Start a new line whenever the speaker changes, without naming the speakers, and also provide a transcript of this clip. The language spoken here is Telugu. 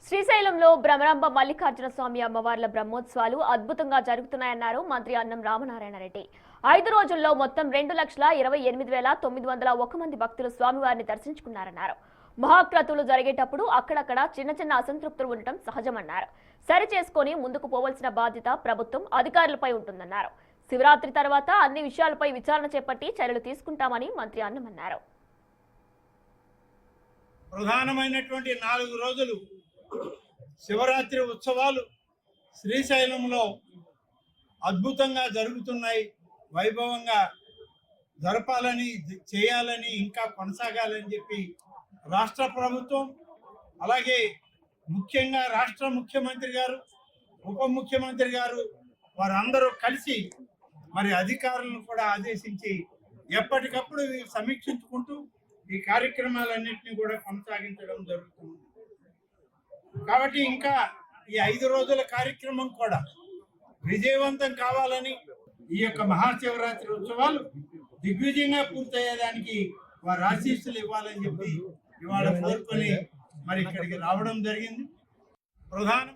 శ్రీశైలంలో భ్రమరాంబ మల్లికార్జున స్వామి అమ్మవార్ల బ్రహ్మోత్సవాలు అద్భుతంగా జరుగుతున్నాయన్నారు మంత్రి అన్నం రామనారాయణ రెడ్డి. 5 రోజుల్లో మొత్తం 2,28,901 మంది భక్తులు స్వామివారిని దర్శించుకున్నారన్నారు. మహాక్రతువులు జరిగేటప్పుడు అక్కడక్కడ చిన్న చిన్న అసంతృప్తులు ఉండటం సహజమన్నారు. సరి చేసుకొని ముందుకు పోవాల్సిన బాధ్యత ప్రభుత్వం అధికారులపై ఉంటుందన్నారు. శివరాత్రి తర్వాత అన్ని విషయాలపై విచారణ చేపట్టి చర్యలు తీసుకుంటామని మంత్రి అన్నం అన్నారు.
ప్రధానమైనటువంటి 4 రోజులు శివరాత్రి ఉత్సవాలు శ్రీశైలంలో అద్భుతంగా జరుగుతున్నాయి. వైభవంగా జరపాలని, చేయాలని, ఇంకా కొనసాగాలని చెప్పి రాష్ట్ర ప్రభుత్వం, అలాగే ముఖ్యంగా రాష్ట్ర ముఖ్యమంత్రి గారు, ఉప ముఖ్యమంత్రి గారు వారందరూ కలిసి మరి అధికారులను కూడా ఆదేశించి ఎప్పటికప్పుడు సమీక్షించుకుంటూ ఈ కార్యక్రమాలన్నింటినీ కూడా కొనసాగించడం జరుగుతుంది. కాబట్టి ఇంకా ఈ 5 రోజుల కార్యక్రమం కూడా విజయవంతం కావాలని, ఈ యొక్క మహాశివరాత్రి ఉత్సవాలు దిగ్విజయంగా పూర్తయ్యేదానికి వారి ఆశీస్సులు ఇవ్వాలని చెప్పి ఇవాళ కోరుకొని మరి ఇక్కడికి రావడం జరిగింది. ప్రధానం